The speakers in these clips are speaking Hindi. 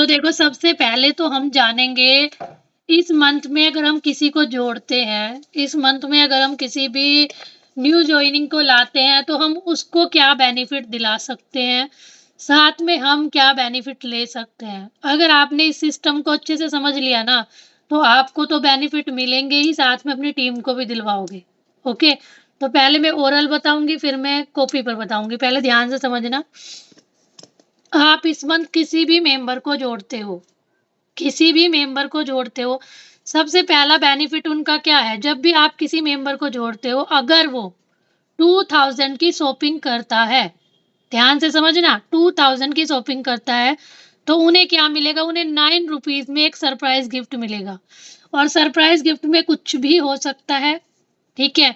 तो देखो, सबसे पहले तो हम जानेंगे इस मंथ में अगर हम किसी को जोड़ते हैं, इस मंथ में अगर हम किसी भी न्यू जॉइनिंग को लाते हैं तो हम उसको क्या बेनिफिट दिला सकते हैं, साथ में हम क्या बेनिफिट ले सकते हैं। अगर आपने इस सिस्टम को अच्छे से समझ लिया ना, तो आपको तो बेनिफिट मिलेंगे ही, साथ में अपनी टीम को भी दिलवाओगे। ओके, तो पहले मैं ओरल बताऊंगी, फिर मैं कॉपी पर बताऊंगी। पहले ध्यान से समझना। आप इस मंथ किसी भी मेंबर को जोड़ते हो, किसी भी मेंबर को जोड़ते हो, सबसे पहला बेनिफिट उनका क्या है? जब भी आप किसी मेंबर को जोड़ते हो, अगर वो 2000 की शॉपिंग करता है, ध्यान से समझना, 2000 की शॉपिंग करता है, तो उन्हें क्या मिलेगा? उन्हें 9 रुपीज में एक सरप्राइज गिफ्ट मिलेगा। और सरप्राइज गिफ्ट में कुछ भी हो सकता है, ठीक है।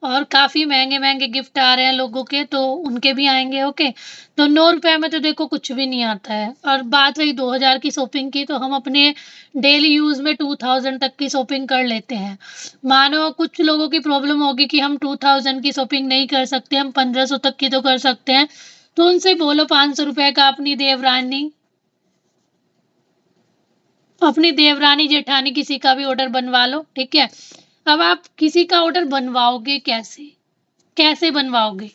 और काफी महंगे महंगे गिफ्ट आ रहे हैं लोगों के, तो उनके भी आएंगे। ओके, तो 9 रुपए में तो देखो कुछ भी नहीं आता है। और बात रही 2000 की शॉपिंग की, तो हम अपने डेली यूज में 2000 तक की शॉपिंग कर लेते हैं। मानो कुछ लोगों की प्रॉब्लम होगी कि हम 2000 की शॉपिंग नहीं कर सकते, हम 1500 तक की तो कर सकते हैं, तो उनसे बोलो 500 रुपए का अपनी देवरानी जेठानी किसी का भी ऑर्डर बनवा लो, ठीक है। अब आप किसी का ऑर्डर बनवाओगे कैसे? कैसे बनवाओगे?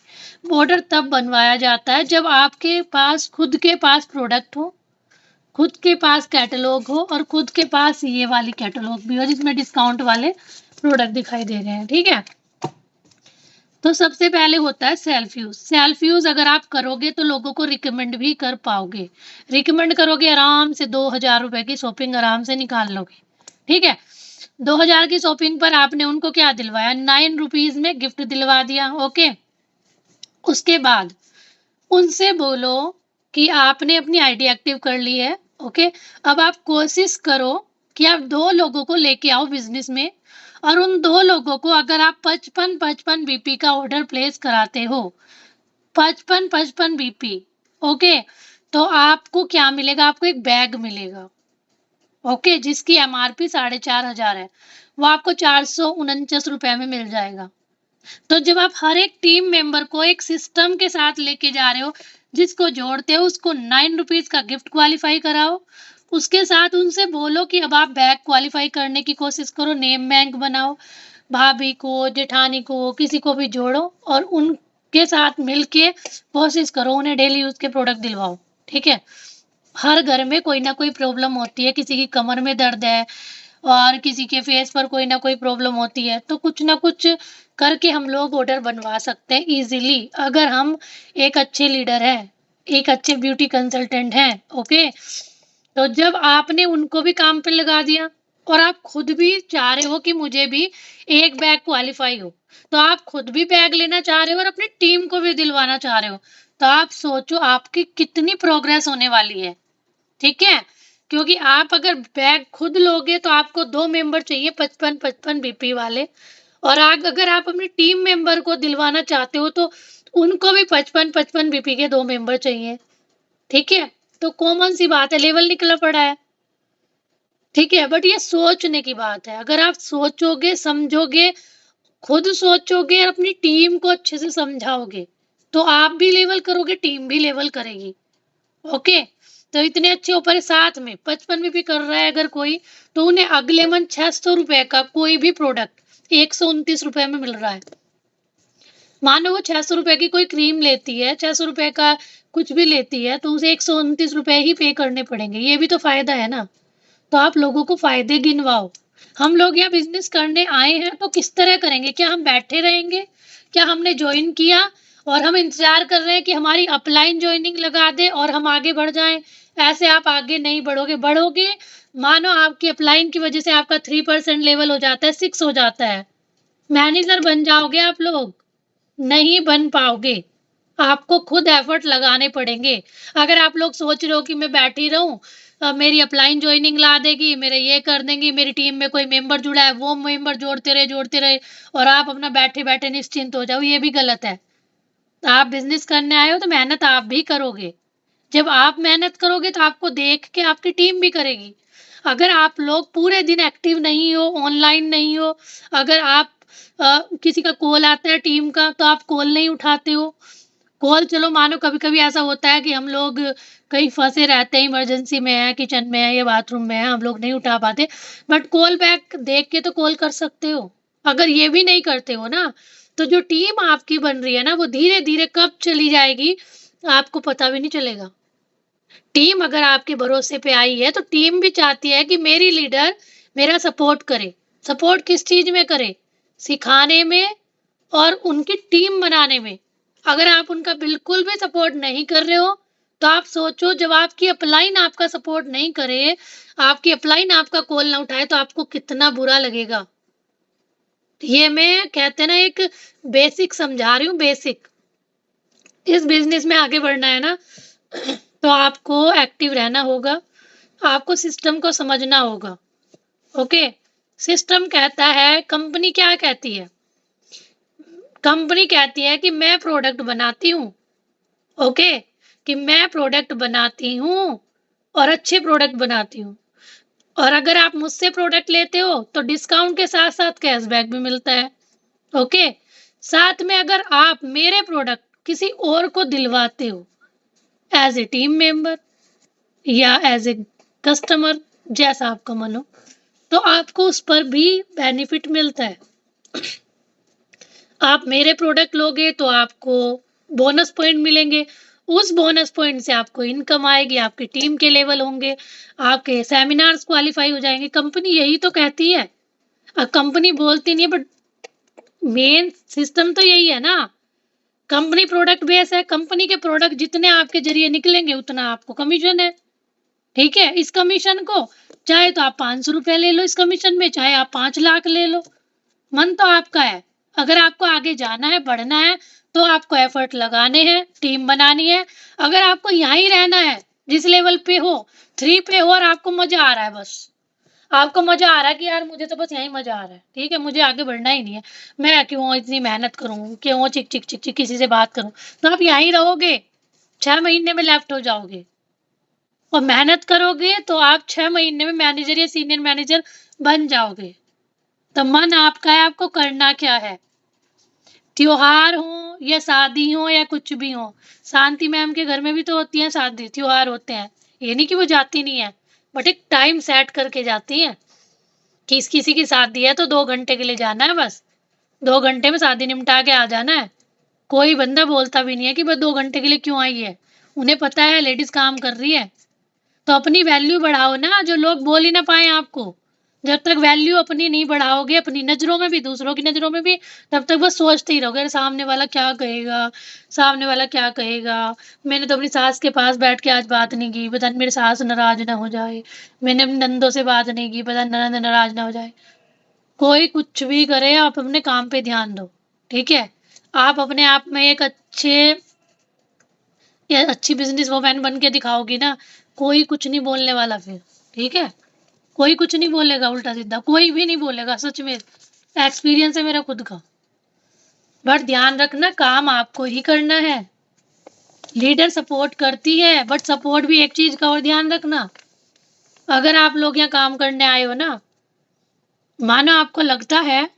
ऑर्डर तब बनवाया जाता है जब आपके पास खुद के पास प्रोडक्ट हो, खुद के पास कैटलॉग हो, और खुद के पास ये वाली कैटलॉग भी हो जिसमें डिस्काउंट वाले प्रोडक्ट दिखाई दे रहे हैं, ठीक है। तो सबसे पहले होता है सेल्फ यूज। सेल्फ यूज अगर आप करोगे तो लोगों को रिकमेंड भी कर पाओगे। रिकमेंड करोगे, आराम से 2000 रुपए की शॉपिंग आराम से निकाल लोगे, ठीक है। 2000 की शॉपिंग पर आपने उनको क्या दिलवाया? 9 रुपीज में गिफ्ट दिलवा दिया। ओके, उसके बाद उनसे बोलो कि आपने अपनी आईडी एक्टिव कर ली है। ओके, अब आप कोशिश करो कि आप 2 लोगों को लेके आओ बिजनेस में, और उन 2 लोगों को अगर आप 55 बीपी का ऑर्डर प्लेस कराते हो, 55 बीपी, ओके, तो आपको क्या मिलेगा? आपको एक बैग मिलेगा, ओके, जिसकी एमआरपी 4500 है, वो आपको 449 रुपए में मिल जाएगा। तो जब आप हर एक टीम मेंबर को एक सिस्टम के साथ लेके जा रहे हो, जिसको जोड़ते हो उसको 9 रुपीज का गिफ्ट क्वालिफाई कराओ, उसके साथ उनसे बोलो कि अब आप बैग क्वालिफाई करने की कोशिश करो, नेम बैंक बनाओ, भाभी को, जेठानी को, किसी को भी जोड़ो, और उनके साथ मिलके कोशिश करो उन्हें डेली यूज के प्रोडक्ट दिलवाओ, ठीक है। हर घर में कोई ना कोई प्रॉब्लम होती है, किसी की कमर में दर्द है, और किसी के फेस पर कोई ना कोई प्रॉब्लम होती है, तो कुछ ना कुछ करके हम लोग ऑर्डर बनवा सकते हैं इजीली, अगर हम एक अच्छे लीडर हैं, एक अच्छे ब्यूटी कंसल्टेंट हैं। ओके, तो जब आपने उनको भी काम पे लगा दिया, और आप खुद भी चाह रहे हो कि मुझे भी एक बैग क्वालिफाई हो, तो आप खुद भी बैग लेना चाह रहे हो और अपनी टीम को भी दिलवाना चाह रहे हो, तो आप सोचो आपकी कितनी प्रोग्रेस होने वाली है, ठीक है। क्योंकि आप अगर बैग खुद लोगे तो आपको 2 मेंबर चाहिए 55 बीपी वाले, और अगर आप अपनी टीम मेंबर को दिलवाना चाहते हो तो उनको भी 55 बीपी के 2 मेंबर चाहिए, ठीक है। तो कॉमन सी बात है, लेवल निकला पड़ा है, ठीक है। बट ये सोचने की बात है, अगर आप सोचोगे, समझोगे, खुद सोचोगे और अपनी टीम को अच्छे से समझाओगे, तो आप भी लेवल करोगे, टीम भी लेवल करेगी। ओके, तो इतने अच्छे ऊपर साथ में 55 में भी कर रहा है अगर कोई, तो उन्हें अगले मंथ 600 रुपए का कोई भी प्रोडक्ट 129 रुपए में मिल रहा है। मानो वो 600 रुपए की कोई क्रीम लेती है, 600 रुपए का कुछ भी लेती है, तो उसे 129 रुपए ही पे करने पड़ेंगे। ये भी तो फायदा है ना। तो आप लोगों को फायदे गिनवाओ। हम लोग यहाँ बिजनेस करने आए हैं, तो किस तरह करेंगे? क्या हम बैठे रहेंगे? क्या हमने ज्वाइन किया और हम इंतजार कर रहे हैं कि हमारी अपलाइन ज्वाइनिंग लगा दे और हम आगे बढ़ जाएं? ऐसे आप आगे नहीं बढ़ोगे। बढ़ोगे, मानो आपकी अपलाइन की वजह से आपका 3% लेवल हो जाता है, 6 हो जाता है, मैनेजर बन जाओगे आप लोग? नहीं बन पाओगे। आपको खुद एफर्ट लगाने पड़ेंगे। अगर आप लोग सोच रहे हो कि मैं बैठी रहूं, मेरी अपलाइन ज्वाइनिंग ला देगी, मेरे ये कर देंगी, मेरी टीम में कोई मेंबर जुड़ा है, वो मेंबर जोड़ते रहे, और आप अपना बैठे बैठे निश्चिंत हो जाओ, ये भी गलत है। आप बिजनेस करने आए हो तो मेहनत आप भी करोगे। जब आप मेहनत करोगे तो आपको देख के आपकी टीम भी करेगी। अगर आप लोग पूरे दिन एक्टिव नहीं हो, ऑनलाइन नहीं हो, अगर आप किसी का कॉल आता है टीम का तो आप कॉल नहीं उठाते हो, कॉल चलो मानो कभी-कभी ऐसा होता है कि हम लोग कहीं फँसे रहते हैं, इमरजेंसी में हैं, किचन में हैं या बाथरूम में हैं, हम लोग नहीं उठा पाते, बट कॉल बैक देख के तो कॉल कर सकते हो। अगर ये भी नहीं करते हो ना, तो जो टीम आपकी बन रही है ना, वो धीरे-धीरे कब चली जाएगी, आपको पता भी नहीं चलेगा। टीम अगर आपके भरोसे पे आई है, तो टीम भी चाहती है कि मेरी लीडर मेरा सपोर्ट करे। सपोर्ट किस चीज़ में करे? सिखाने में और उनकी टीम बनाने में। अगर आप उनका बिल्कुल भी सपोर्ट नहीं कर रहे हो, तो आप सोचो जब आपकी अपलाइन आपका सपोर्ट नहीं करे, आपकी अपलाइन आपका कॉल ना उठाए तो आपको कितना बुरा लगेगा। ये मैं कहते हैं ना एक बेसिक समझा रही हूँ, बेसिक। इस बिज़नेस में आगे बढ़ना है ना तो आपको एक्टिव रहना होगा, आपको सिस्टम को समझना होगा। ओके? सिस्टम कहता है, कंपनी क्या कहती है? कंपनी कहती है कि मैं प्रोडक्ट बनाती हूँ, ओके? कि मैं प्रोडक्ट बनाती हूँ और अच्छे प्रोडक्ट बनाती हूँ। और अगर आप मुझसे प्रोडक्ट लेते हो तो डिस्काउंट के साथ-साथ कैशबैक भी मिलता है, ओके? साथ में अगर आप मेरे प्रोडक्ट किसी और को दिलवाते हो एज़ ए टीम मेंबर या एज़ ए कस्टमर, जैसा आपका मन हो, तो आपको उस पर भी बेनिफिट मिलता है। आप मेरे प्रोडक्ट लोगे तो आपको बोनस पॉइंट मिलेंगे। उस बोनस पॉइंट से आपको इनकम आएगी, आपकी टीम के लेवल होंगे, आपके सेमिनार्स क्वालीफाई हो जाएँगे। कंपनी यही तो कहती है। कंपनी बोलती नहीं है बट मेन सिस्टम तो यही है ना। कंपनी प्रोडक्ट बेस है, कंपनी के प्रोडक्ट जितने आपके ज़रिए निकलेंगे उतना आपको कमीशन है। ठीक है? इस कमीशन को चाहे तो आप ₹500 ले लो इस कमीशन में, चाहे आप 5 लाख ले लो। मन तो आपका है। अगर आपको आगे जाना है, बढ़ना है, तो आपको एफर्ट लगाने हैं, टीम बनानी है। अगर आपको यहाँ ही रहना है, जिस लेवल पे हो, 3 पे हो और आपको मज़ा आ रहा है बस। आपको मज़ा आ रहा है कि यार मुझे तो बस यहीं मज़ा आ रहा है, ठीक है? मुझे आगे बढ़ना ही नहीं है। मैं क्यों इतनी मेहनत करूँ? क्यों चिक किसी से बात करूँ? तो आप यहीं रहोगे, 6 महीने में लेफ्ट हो जाओगे। और मेहनत करोगे तो आप 6 महीने में मैनेजर या सीनियर मैनेजर बन जाओगे। तो मन आपका है, आपको करना क्या है? त्योहार हो या शादी हो या कुछ भी हो, शांति मैम के घर में भी तो होती है शादी, त्योहार होते हैं। ये नहीं कि वो जाती नहीं है, बट एक टाइम सेट करके जाती हैं कि किसी की शादी है तो 2 घंटे के लिए जाना है बस। 2 घंटे में शादी निपटा के आ जाना है। कोई बंदा बोलता भी नहीं है कि बस 2 घंटे के लिए क्यों आई है। उन्हें पता है लेडीज़ काम कर रही है। तो अपनी वैल्यू बढ़ाओ ना, जो लोग बोल ही ना पाएँ आपको। जब तक वैल्यू अपनी नहीं बढ़ाओगे, अपनी नज़रों में भी, दूसरों की नज़रों में भी, तब तक बस सोचते ही रहोगे, अरे सामने वाला क्या कहेगा? सामने वाला क्या कहेगा? मैंने तो अपनी सास के पास बैठ के आज बात नहीं की, पता नहीं मेरी सास नाराज़ ना हो जाए। मैंने अपनी नंदों से बात नहीं की, पता नहीं ननद नाराज़ ना हो जाए। कोई कुछ भी करे, आप अपने काम पे ध्यान दो, ठीक है? आप अपने आप में एक अच्छी बिज़नेस वूमन बन के दिखाओगी ना, कोई कुछ नहीं बोलने वाला फिर, ठीक है? कोई कुछ नहीं बोलेगा उल्टा-सीधा, कोई भी नहीं बोलेगा सच में, एक्सपीरियंस है मेरा खुद का। बट ध्यान रखना काम आपको ही करना है। लीडर सपोर्ट करती है बट सपोर्ट भी एक चीज़ का और ध्यान रखना, अगर आप लोग यहाँ काम करने आए हो ना, मानो आपको लगता है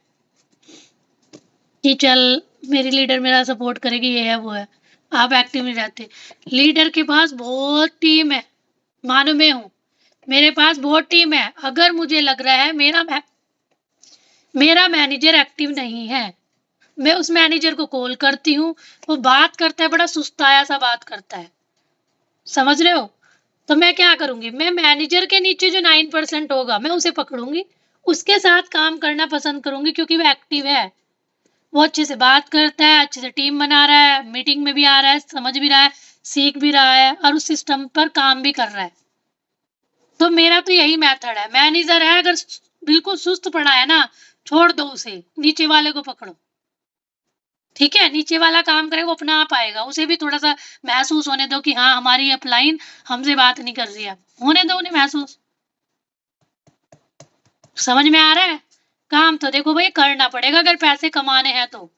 कि चल मेरी लीडर मेरा सपोर्ट करेगी, ये है, वो है, आप एक्टिव नहीं रहते। लीडर के पास बहुत टीम है, मानो मैं हूँ, मेरे पास बहुत टीम है। अगर मुझे लग रहा है मेरा मैनेजर एक्टिव नहीं है, मैं उस मैनेजर को कॉल करती हूँ, वो बात करता है, बड़ा सुस्ताया-सा बात करता है, समझ रहे हो? तो मैं क्या करूँगी, मैं मैनेजर के नीचे जो 9% होगा, मैं उसे पकड़ूँगी, उसके साथ काम करना पसंद करूँगी क्योंकि वो एक्टिव है। वो अच्छे से बात करता है, अच्छे से टीम बना रहा है, मीटिंग में भी आ रहा है, समझ भी रहा है, सीख भी रहा है और उस सिस्टम पर काम भी कर रहा है। तो मेरा तो यही मेथड है, मैनेजर है अगर बिल्कुल सुस्त पड़ा है ना, छोड़ दो उसे, नीचे वाले को पकड़ो। ठीक है? नीचे वाला काम करे वो अपना आप आएगा, उसे भी थोड़ा-सा महसूस होने दो कि हाँ, हमारी अपलाइन हमसे बात नहीं कर रही है, होने दो उन्हें महसूस। समझ में आ रहा है? काम तो देखो भई करना पड़ेगा अगर पैसे कमाने हैं तो।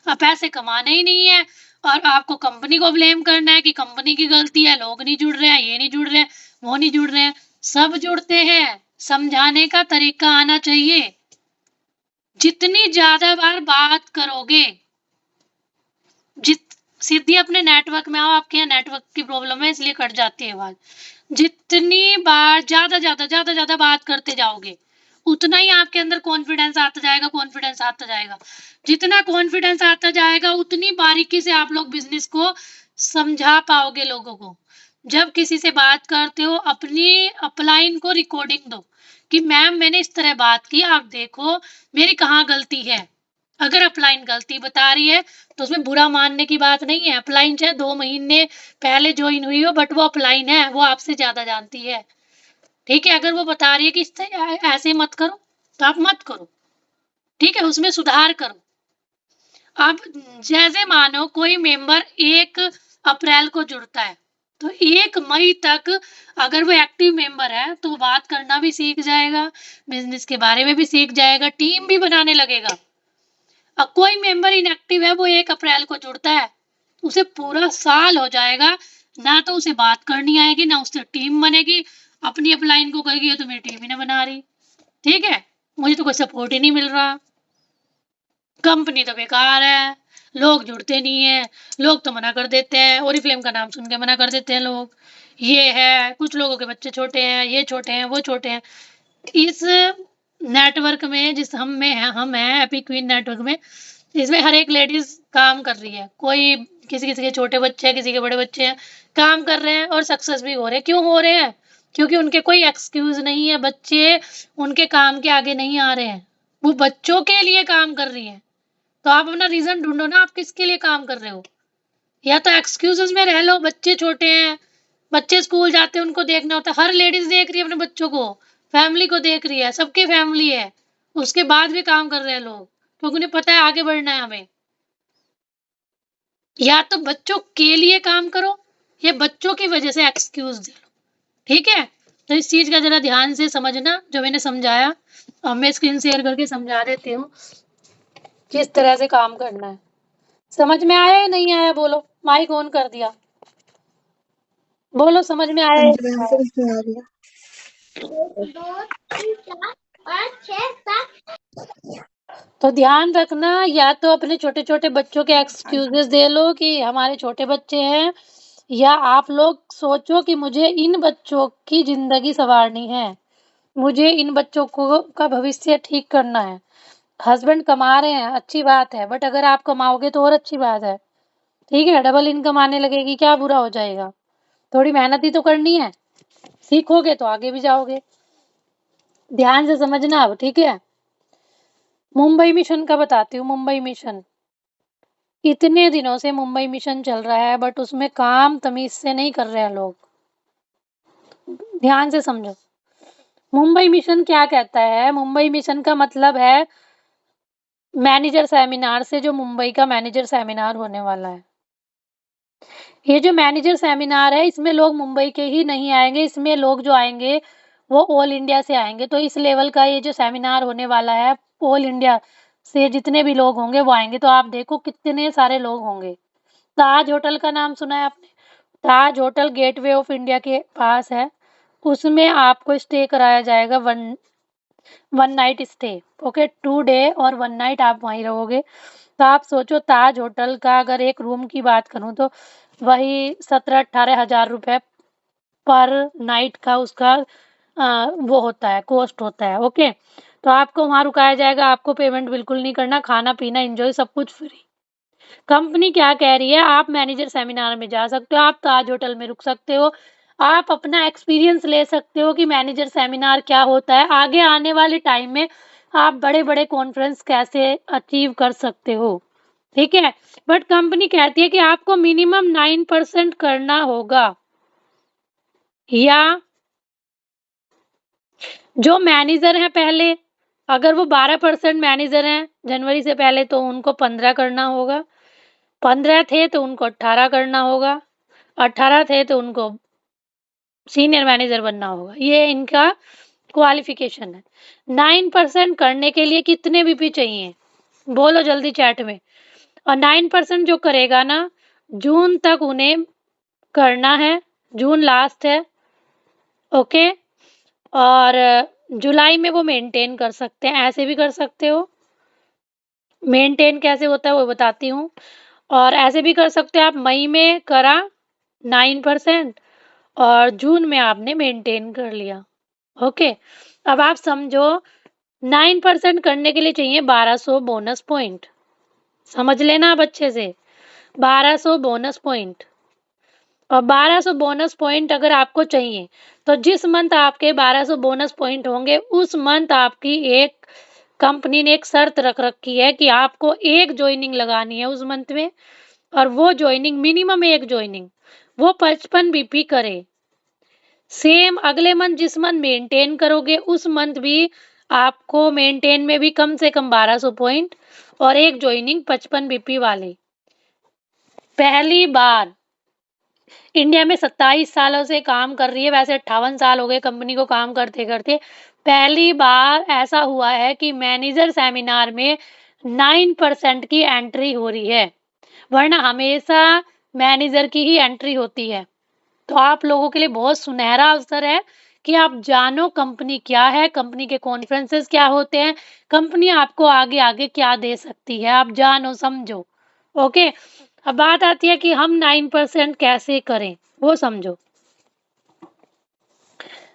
पैसे कमाने ही नहीं है और आपको कंपनी को ब्लेम करना है कि कंपनी की गलती है, लोग नहीं जुड़ रहे हैं, ये नहीं जुड़ रहे हैं, वो नहीं जुड़ रहे हैं। सब जुड़ते हैं, समझाने का तरीका आना चाहिए। जितनी ज़्यादा बार बात करोगे, जित सीधी अपने नेटवर्क में आओ। आपके यहाँ नेटवर्क की प्रॉब्लम है इसलिए कट जाती है आवाज। जितनी बार ज्यादा बात करते जाओगे उतना ही आपके अंदर कॉन्फिडेंस आता जाएगा, कॉन्फिडेंस आता जाएगा। जितना कॉन्फिडेंस आता जाएगा उतनी बारीकी से आप लोग बिजनेस को समझा पाओगे लोगों को। जब किसी से बात करते हो अपनी अपलाइन को रिकॉर्डिंग दो कि मैम मैंने इस तरह बात की, आप देखो मेरी कहाँ गलती है। अगर अपलाइन गलती बता रही है तो उसमें बुरा मानने की बात नहीं है। अपलाइन चाहे 2 महीने पहले ज्वाइन हुई हो बट वो अपलाइन है, वो आपसे ज्यादा जानती है। ठीक है, अगर वो बता रही है कि ऐसे मत करो तो आप मत करो। ठीक है, उसमें सुधार करो। अब जैसे मानो कोई मेंबर 1 अप्रैल को जुड़ता है तो 1 मई तक अगर वो एक्टिव मेंबर है तो वो बात करना भी सीख जाएगा, बिजनेस के बारे में भी सीख जाएगा, टीम भी बनाने लगेगा। अब कोई मेंबर इनएक्टिव है, वो 1 अप्रैल को जुड़ता है, उसे पूरा साल हो जाएगा, ना तो उसे बात करनी आएगी ना उससे टीम बनेगी। अपनी अपलाइन को कहेगी ये तो मेरी टीम ही नहीं बना रही। ठीक है, मुझे तो कोई सपोर्ट ही नहीं मिल रहा, कंपनी तो बेकार है, लोग जुड़ते नहीं है, लोग तो मना कर देते हैं, ओरिफ्लेम का नाम सुन के मना कर देते हैं लोग। ये है, कुछ लोगों के बच्चे छोटे हैं, ये छोटे हैं, वो छोटे हैं। इस नेटवर्क में जिस हम हैं एपिक क्वीन नेटवर्क में, इसमें हर एक लेडीज काम कर रही है। कोई किसी के छोटे बच्चे हैं, किसी के बड़े बच्चे हैं, काम कर रहे हैं और सक्सेस भी हो रहे हैं। क्यों हो रहे हैं? क्योंकि उनके कोई एक्सक्यूज नहीं है, बच्चे उनके काम के आगे नहीं आ रहे हैं, वो बच्चों के लिए काम कर रही है। तो आप अपना रीजन ढूंढो ना, आप किसके लिए काम कर रहे हो। या तो एक्सक्यूजेस में रह लो, बच्चे छोटे हैं, बच्चे स्कूल जाते हैं, उनको देखना होता है। हर लेडीज देख रही है अपने बच्चों को, फैमिली को देख रही है, सबकी फैमिली है, उसके बाद भी काम कर रहे हैं लोग क्योंकि उन्हें पता है आगे बढ़ना है हमें। या तो बच्चों के लिए काम करो या बच्चों की वजह से एक्सक्यूज दे लो। ठीक है, तो इस चीज का जरा ध्यान से समझना जो मैंने समझाया। अब मैं स्क्रीन शेयर करके समझा देती हूँ किस तरह से काम करना है। समझ में आया या नहीं आया? बोलो, माइक ऑन कर दिया, बोलो समझ में आया? तो ध्यान रखना, या तो अपने छोटे छोटे बच्चों के एक्सक्यूजेस दे लो कि हमारे छोटे बच्चे हैं, या आप लोग सोचो कि मुझे इन बच्चों की जिंदगी संवारनी है, मुझे इन बच्चों को का भविष्य ठीक करना है। हस्बैंड कमा रहे हैं, अच्छी बात है, बट अगर आप कमाओगे तो और अच्छी बात है। ठीक है, डबल इनकम आने लगेगी, क्या बुरा हो जाएगा। थोड़ी मेहनत ही तो करनी है, सीखोगे तो आगे भी जाओगे। ध्यान से समझना अब, ठीक है। मुंबई मिशन का बताती हूँ। मुंबई मिशन इतने दिनों से मुंबई मिशन चल रहा है बट उसमें काम तमीज से नहीं कर रहे हैं लोग। ध्यान से समझो, मुंबई मिशन क्या कहता है। मुंबई मिशन का मतलब है मैनेजर सेमिनार से जो मुंबई का मैनेजर सेमिनार होने वाला है। ये जो मैनेजर सेमिनार है इसमें लोग मुंबई के ही नहीं आएंगे, इसमें लोग जो आएंगे वो ऑल इंडिया से आएंगे। तो इस लेवल का ये जो सेमिनार होने वाला है, ऑल इंडिया से जितने भी लोग होंगे वो आएंगे। तो आप देखो कितने सारे लोग होंगे। ताज होटल का नाम सुना है आपने? ताज होटल गेटवे ऑफ इंडिया के पास है, उसमें आपको स्टे कराया जाएगा, one night stay. Okay, 2 day और 1 नाइट आप वहीं रहोगे। तो आप सोचो ताज होटल का अगर एक रूम की बात करूं तो वही 17-18 हजार रुपए पर नाइट का उसका वो होता है, कॉस्ट होता है। ओके, तो आपको वहां रुकाया जाएगा, आपको पेमेंट बिल्कुल नहीं करना, खाना पीना एंजॉय सब कुछ फ्री। कंपनी क्या कह रही है, आप मैनेजर सेमिनार में जा सकते हो, आप ताज होटल में रुक सकते हो, आप अपना एक्सपीरियंस ले सकते हो कि मैनेजर सेमिनार क्या होता है, आगे आने वाले टाइम में आप बड़े बड़े कॉन्फ्रेंस कैसे अचीव कर सकते हो। ठीक है, बट कंपनी कहती है कि आपको मिनिमम 9% करना होगा, या जो मैनेजर है पहले अगर वो 12% मैनेजर हैं जनवरी से पहले तो उनको 15 करना होगा, 15 थे तो उनको 18 करना होगा, 18 थे तो उनको सीनियर मैनेजर बनना होगा। ये इनका क्वालिफिकेशन है। 9% करने के लिए कितने बीपी चाहिए बोलो जल्दी चैट में। और 9% जो करेगा ना, जून तक उन्हें करना है, जून लास्ट है। ओके, और जुलाई में वो मेंटेन कर सकते हैं, ऐसे भी कर सकते हो। मेंटेन कैसे होता है वो बताती हूँ। और ऐसे भी कर सकते हो आप, मई में करा 9% और जून में आपने मेंटेन कर लिया। ओके, अब आप समझो 9% करने के लिए चाहिए 1200 बोनस पॉइंट। समझ लेना आप अच्छे से, 1200 बोनस पॉइंट। और 1200 बोनस पॉइंट अगर आपको चाहिए तो जिस मंथ आपके 1200 बोनस पॉइंट होंगे उस मंथ आपकी एक कंपनी ने एक शर्त रख रखी है कि आपको एक ज्वाइनिंग लगानी है उस मंथ में, और वो ज्वाइनिंग मिनिमम एक ज्वाइनिंग वो 55 बीपी करे। सेम अगले मंथ जिस मंथ मेंटेन करोगे उस मंथ भी आपको मेंटेन में भी कम से कम 1200 पॉइंट और एक ज्वाइनिंग 55 बीपी वाले। पहली बार इंडिया में 27 सालों से काम कर रही है, वैसे 58 साल हो गए कंपनी को काम करते करते, पहली बार ऐसा हुआ है कि मैनेजर सेमिनार में 9% की एंट्री हो रही है, वरना हमेशा मैनेजर की ही एंट्री होती है। तो आप लोगों के लिए बहुत सुनहरा अवसर है कि आप जानो कंपनी क्या है, कंपनी के कॉन्फ्रेंसेस क्या होते हैं, कंपनी आपको आगे आगे क्या दे सकती है, आप जानो समझो। ओके, अब बात आती है कि हम 9% कैसे करें, वो समझो।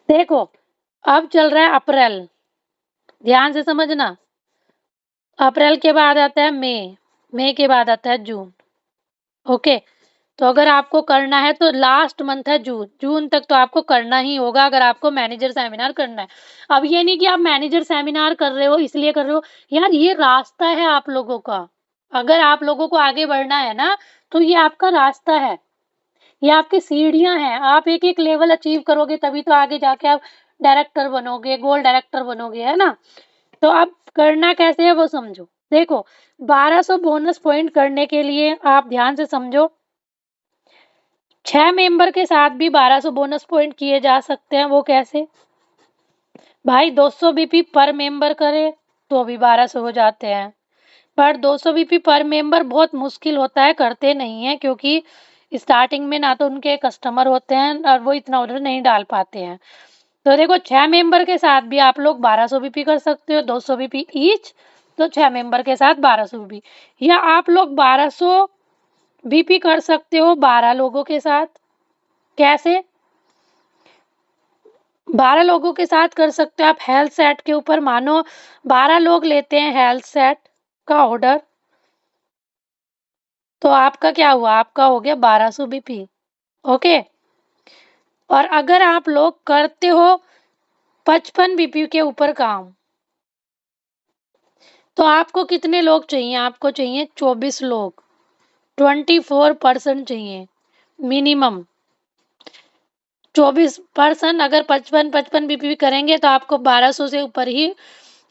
देखो, अब चल रहा है अप्रैल, ध्यान से समझना। अप्रैल के बाद आता है मई के बाद आता है जून। ओके, तो अगर आपको करना है तो लास्ट मंथ है जून तक तो आपको करना ही होगा अगर आपको मैनेजर सेमिनार करना है। अब ये नहीं कि आप मैनेजर सेमिनार कर रहे हो इसलिए कर रहे हो, यार ये रास्ता है आप लोगों का। अगर आप लोगों को आगे बढ़ना है ना तो ये आपका रास्ता है, ये आपकी सीढ़ियां हैं। आप एक एक लेवल अचीव करोगे तभी तो आगे जाके आप डायरेक्टर बनोगे, गोल्ड डायरेक्टर बनोगे, है ना। तो अब करना कैसे है वो समझो। देखो, 1200 बोनस पॉइंट करने के लिए आप ध्यान से समझो, 6 मेंबर के साथ भी 1200 बोनस पॉइंट किए जा सकते हैं। वो कैसे भाई, 200 बीपी पर मेंबर करे तो भी 1200 हो जाते हैं, पर 200 बीपी पर मेंबर बहुत मुश्किल होता है, करते नहीं है क्योंकि स्टार्टिंग में ना तो उनके कस्टमर होते हैं और वो इतना ऑर्डर नहीं डाल पाते हैं। तो देखो, 6 मेंबर के साथ भी आप लोग 1200 बीपी कर सकते हो, 200 बीपी ईच, तो 6 मेंबर के साथ 1200 बीपी। या आप लोग 1200 बीपी कर सकते हो 12 लोगों के साथ। कैसे? 12 लोगों के साथ कर सकते हो आप हेल्थ सेट के ऊपर। मानो 12 लोग लेते हैं हेल्थ सेट का ऑर्डर, तो आपका क्या हुआ, आपका हो गया 1200 बीपी। ओके, और अगर आप लोग करते हो 55 बीपी के ऊपर काम, तो आपको कितने लोग चाहिए, आपको चाहिए 24 लोग, 24% चाहिए मिनिमम। 24% अगर 55 बीपी करेंगे तो आपको 1200 से ऊपर ही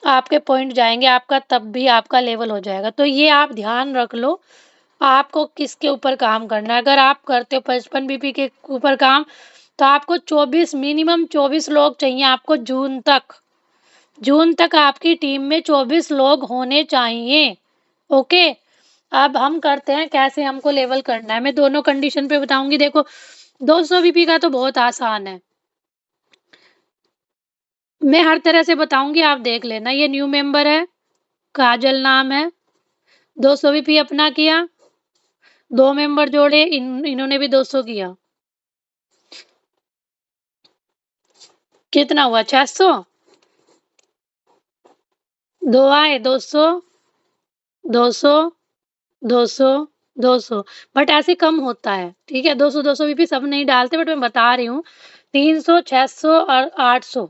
आपके पॉइंट जाएंगे, आपका तब भी आपका लेवल हो जाएगा। तो ये आप ध्यान रख लो आपको किसके ऊपर काम करना है। अगर आप करते हो 55 बीपी के ऊपर काम तो आपको 24 मिनिमम 24 लोग चाहिए आपको जून तक आपकी टीम में 24 लोग होने चाहिए। ओके, अब हम करते हैं कैसे हमको लेवल करना है। मैं दोनों कंडीशन पे बताऊंगी। देखो, 200 बीपी का तो बहुत आसान है, मैं हर तरह से बताऊंगी, आप देख लेना। ये न्यू मेंबर है, काजल नाम है, 200 बीपी अपना किया, 2 मेंबर जोड़े, इन्होंने भी 200 किया, कितना हुआ 600, 2 आए 200, 200, 200, 200, बट ऐसे कम होता है। ठीक है, 200 200 बीपी सब नहीं डालते, बट मैं बता रही हूँ 300, 600 और 800,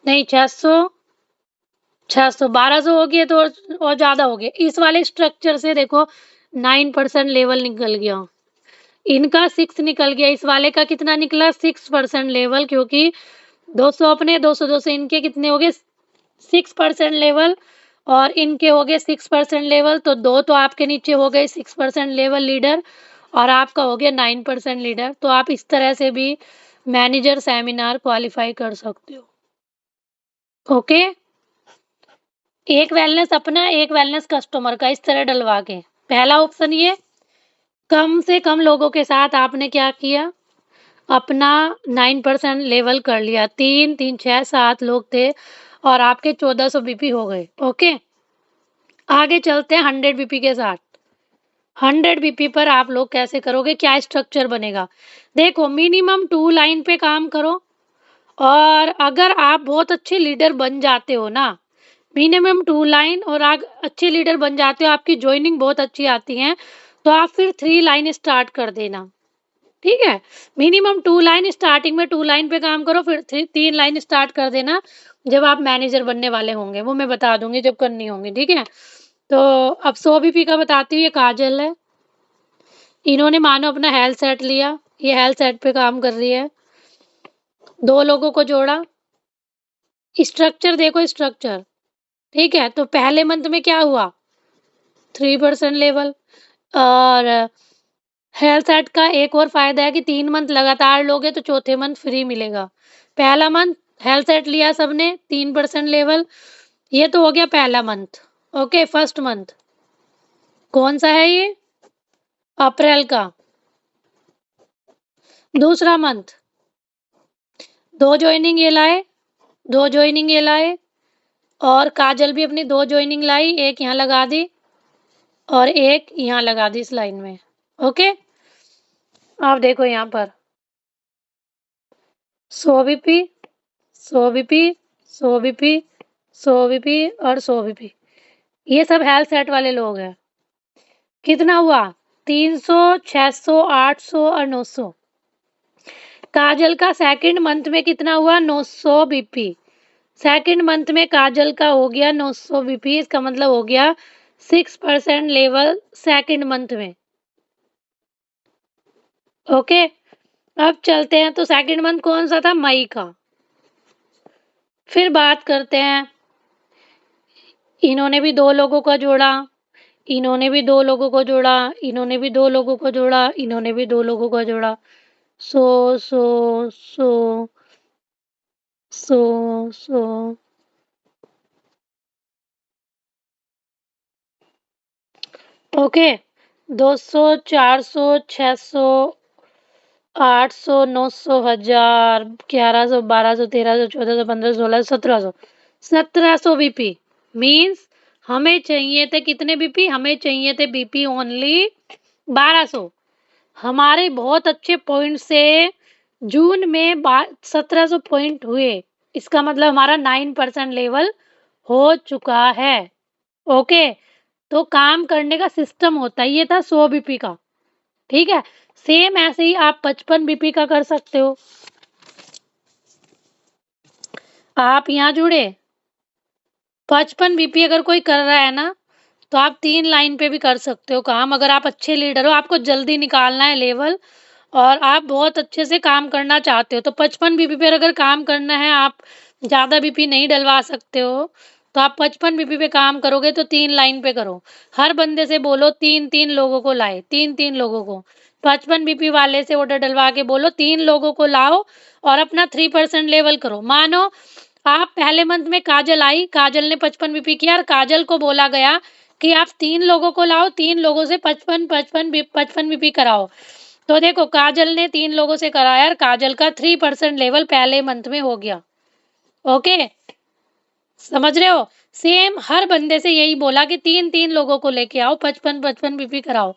नहीं 600, 600, 1200 हो गया तो और ज्यादा हो गया। इस वाले स्ट्रक्चर से देखो 9% लेवल निकल गया, इनका 6 निकल गया, इस वाले का कितना निकला 6% लेवल, क्योंकि 200 अपने 200 200 इनके कितने हो गए 6% लेवल, और इनके हो गए 6% लेवल। तो दो तो आपके नीचे हो गए 6% लेवल लीडर और आपका हो गया 9% लीडर। तो आप इस तरह से भी मैनेजर सेमिनार क्वालिफाई कर सकते हो। ओके, एक वेलनेस अपना, एक वेलनेस कस्टमर का, इस तरह डलवा के। पहला ऑप्शन ये, कम से कम लोगों के साथ आपने क्या किया, अपना 9% लेवल कर लिया। 3 3 6 7 लोग थे और आपके 1400 बीपी हो गए। ओके, आगे चलते हैं 100 बीपी के साथ। 100 बीपी पर आप लोग कैसे करोगे, क्या स्ट्रक्चर बनेगा? देखो मिनिमम 2 लाइन पे काम करो, और अगर आप बहुत अच्छे लीडर बन जाते हो ना, मिनिमम 2 लाइन, और आप अच्छे लीडर बन जाते हो, आपकी जॉइनिंग बहुत अच्छी आती है, तो आप फिर 3 लाइन स्टार्ट कर देना, ठीक है? मिनिमम 2 लाइन, स्टार्टिंग में 2 लाइन पे काम करो, फिर 3 लाइन स्टार्ट कर देना जब आप मैनेजर बनने वाले होंगे, वो मैं बता दूंगी जब करनी होंगी, ठीक है? तो अब 100 बीपी का बताती हूँ। ये काजल है, इन्होंने मानो अपना हेल्थ सेट लिया, ये हेल्थ सेट पे काम कर रही है, 2 लोगों को जोड़ा, स्ट्रक्चर देखो स्ट्रक्चर, ठीक है? तो पहले मंथ में क्या हुआ, 3% लेवल। और हेल्थ सेट का एक और फायदा है कि 3 मंथ लगातार लोगे तो चौथे मंथ फ्री मिलेगा। पहला मंथ हेल्थ सेट लिया सबने 3% लेवल, ये तो हो गया पहला मंथ। ओके, फर्स्ट मंथ कौन सा है ये, अप्रैल का। दूसरा मंथ 2 ज्वाइनिंग ये लाए, 2 ज्वाइनिंग ये लाए, और काजल भी अपनी 2 ज्वाइनिंग लाई, एक यहाँ लगा दी और एक यहाँ लगा दी इस लाइन में। ओके, आप देखो यहाँ पर 100 बीपी, 100 बीपी, 100 बीपी, 100 बीपी और 100 बीपी, ये सब हेल्थ सेट वाले लोग हैं। कितना हुआ, 300, 600, 800 और 900। काजल का सेकंड मंथ में कितना हुआ, 900 बीपी। सेकंड मंथ में काजल का हो गया 900 बीपी, इसका मतलब हो गया 6% लेवल सेकंड मंथ में। ओके, अब चलते हैं, तो सेकंड मंथ कौन सा था, मई का। फिर बात करते हैं, इन्होंने भी 2 लोगों का जोड़ा, इन्होंने भी 2 लोगों को जोड़ा, इन्होंने भी 2 लोगों को जोड़ा, इन्होंने भी 2 लोगों को जोड़ा। 100 100 100 100 100, ओके, 200 400 600 800 900 1000 1100 1200 1300 1400 1500 1600 1700, 1700 बीपी। मीन्स हमें चाहिए थे कितने बीपी, हमें चाहिए थे बीपी ओनली 1200। हमारे बहुत अच्छे पॉइंट से जून में 1700 पॉइंट हुए, इसका मतलब हमारा 9% लेवल हो चुका है। ओके, तो काम करने का सिस्टम होता है, ये था 100 बीपी का, ठीक है? सेम ऐसे ही आप 55 बीपी का कर सकते हो। आप यहाँ जुड़े, 55 बीपी अगर कोई कर रहा है ना, तो आप 3 लाइन पे भी कर सकते हो काम। अगर आप अच्छे लीडर हो, आपको जल्दी निकालना है लेवल, और आप बहुत अच्छे से काम करना चाहते हो, तो 55 बीपी पर अगर काम करना है, आप ज़्यादा बीपी नहीं डलवा सकते हो, तो आप 55 बीपी पे काम करोगे तो 3 लाइन पे करो। हर बंदे से बोलो 3-3 लोगों को लाए, 3-3 लोगों को। 55 बीपी वाले से ऑर्डर डलवा के बोलो 3 लोगों को लाओ और अपना 3% लेवल करो। मानो आप पहले मंथ में काजल आई, काजल ने 55 बीपी किया, और काजल को बोला गया कि आप 3 लोगों को लाओ, 3 लोगों से 55 बीपी कराओ। तो देखो काजल ने 3 लोगों से कराया और काजल का 3% लेवल पहले मंथ में हो गया। ओके, समझ रहे हो? सेम हर बंदे से यही बोला कि 3-3 लोगों को लेके आओ, 55 बीपी कराओ।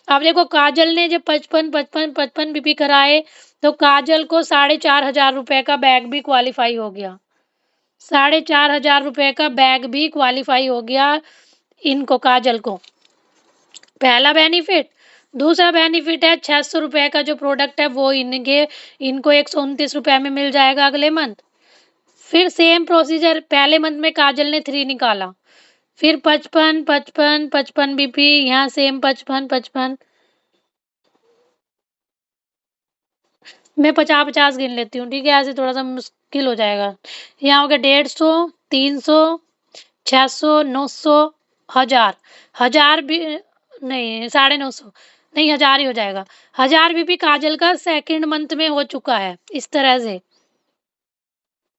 अब देखो काजल ने जब 55 बीपी कराए, तो काजल को 4,500 रुपए का बैग भी क्वालिफाई हो गया। 4,500 रुपए का बैग भी क्वालिफाई हो गया इनको, काजल को। पहला बेनिफिट। दूसरा बेनिफिट है 600 रुपए का जो प्रोडक्ट है वो इनको 129 रुपए में मिल जाएगा अगले मंथ। फिर सेम प्रोसीजर, पहले मंथ में काजल ने 3 निकाला, फिर 55 बीपी, यहाँ सेम 55। मैं 50-50 गिन लेती हूँ, ठीक है? ऐसे थोड़ा सा मुश्किल हो जाएगा। यहाँ हो गया 150, 300, 600, 900, 1000। 1000 भी नहीं, 950, नहीं 1000 ही हो जाएगा। 1000 बीपी काजल का सेकंड मंथ में हो चुका है। इस तरह से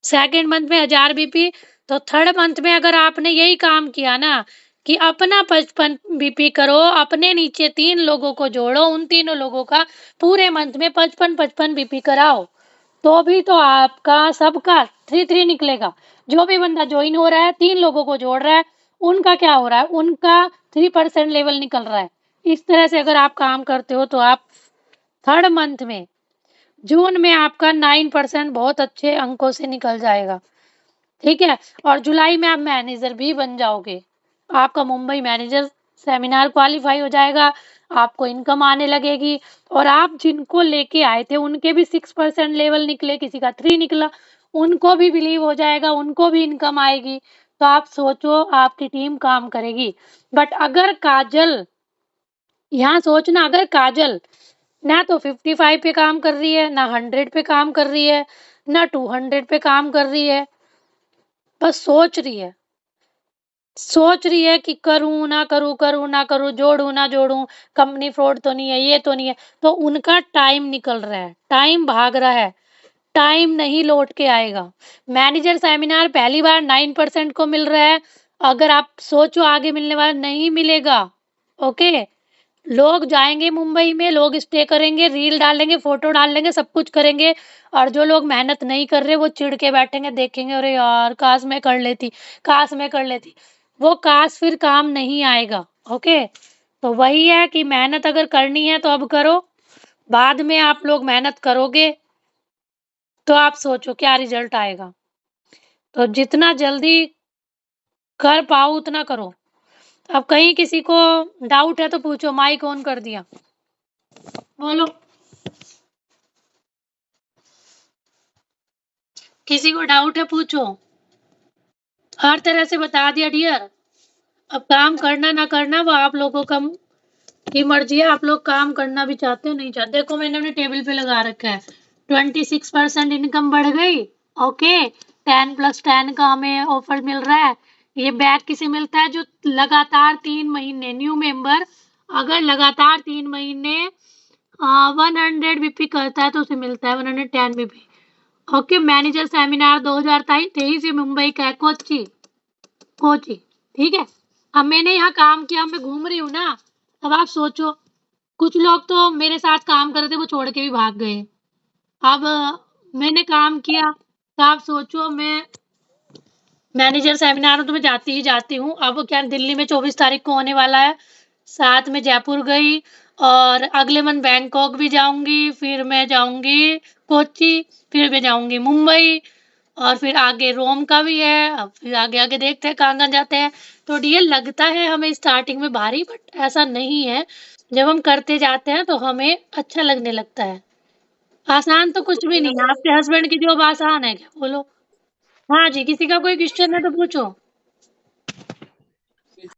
सेकंड मंथ में 1000 बीपी, तो थर्ड मंथ में अगर आपने यही काम किया ना कि अपना 55 बीपी करो, अपने नीचे 3 लोगों को जोड़ो, उन तीनों लोगों का पूरे मंथ में 55 बीपी कराओ, तो भी तो आपका सबका 3-3 निकलेगा। जो भी बंदा ज्वाइन हो रहा है, 3 लोगों को जोड़ रहा है, उनका क्या हो रहा है, उनका 3% लेवल निकल रहा है। इस तरह से अगर आप काम करते हो तो आप 3rd मंथ में, जून में आपका 9% बहुत अच्छे अंकों से निकल जाएगा, ठीक है? और जुलाई में आप मैनेजर भी बन जाओगे। आपका मुंबई मैनेजर सेमिनार क्वालीफाई हो जाएगा, आपको इनकम आने लगेगी और आप जिनको लेके आए थे उनके भी 6% लेवल निकले, किसी का 3 निकला, उनको भी बिलीव हो जाएगा, उनको भी इनकम आएगी। तो आप सोचो आपकी टीम काम करेगी। बट अगर काजल, यहाँ सोचना, अगर काजल ना तो 55 पे काम कर रही है, ना 100 पे काम कर रही है, ना 200 पे काम कर रही है, बस सोच रही है कि करूँ ना करूँ, करूँ ना करूँ, जोड़ूँ ना जोड़ूँ, कंपनी फ्रॉड तो नहीं है, ये तो नहीं है, तो उनका टाइम निकल रहा है, टाइम भाग रहा है, टाइम नहीं लौट के आएगा। मैनेजर सेमिनार पहली बार 9% को मिल रहा है, अगर आप सोचो आगे मिलने वाला नहीं मिलेगा, ओके? लोग जाएँगे मुंबई में, लोग स्टे करेंगे, रील डालेंगे, फ़ोटो डालेंगे, सब कुछ करेंगे और जो लोग मेहनत नहीं कर रहे, वो चिढ़ के बैठेंगे, देखेंगे, अरे यार! काश मैं कर लेती, काश मैं कर लेती। वो काश फिर काम नहीं आएगा, ओके? तो वही है कि मेहनत अगर करनी है तो अब करो, बाद में आप लोग मेहनत करोगे, तो आप सोचो क्या रिज़ल्ट आएगा। तो जितना जल्दी कर पाओ उतना करो। अब कहीं किसी को डाउट है तो पूछो, माइक ऑन कर दिया। बोलो। किसी को डाउट है पूछो। हर तरह से बता दिया डियर। अब काम करना ना करना वो आप लोगों का की मर्जी है, आप लोग काम करना भी चाहते हो नहीं चाहते। देखो मैंने अपने टेबल पे लगा रखा है, 26% इनकम बढ़ गई, ओके? 10+10 का हमें ऑफर मिल रहा है। ये बैक किसे मिलता है? जो लगातार 3 महीने, न्यू मेंबर अगर लगातार 3 महीने 100 बीपी करता है तो उसे मिलता है 110 बीपी, ओके? मैनेजर सेमिनार 2023 ये मुंबई का है, कोची, कोची, ठीक है? अब मैंने यहाँ काम किया, मैं घूम रही हूँ ना। अब आप सोचो, कुछ लोग तो मेरे साथ काम कर रहे थे, वो छोड़ के भी भाग गए। अब मैंने काम किया, तो आप सोचो मैं मैनेजर सेमिनार में तो मैं जाती ही जाती हूँ। अब क्या दिल्ली में 24 तारीख को होने वाला है, साथ में जयपुर गई और अगले मंथ बैंकॉक भी जाऊँगी, फिर मैं जाऊँगी कोच्चि, फिर मैं जाऊँगी मुंबई और फिर आगे रोम का भी है। अब फिर आगे-आगे देखते हैं कहाँ-कहाँ जाते हैं। तो डियर लगता है हमें स्टार्टिंग में भारी, बट ऐसा नहीं है। जब हम करते जाते हैं तो हमें अच्छा लगने लगता है। आसान तो कुछ भी नहीं है। आपके हस्बैंड की जॉब आसान है क्या? बोलो। हाँ जी, किसी का कोई क्वेश्चन है तो पूछो।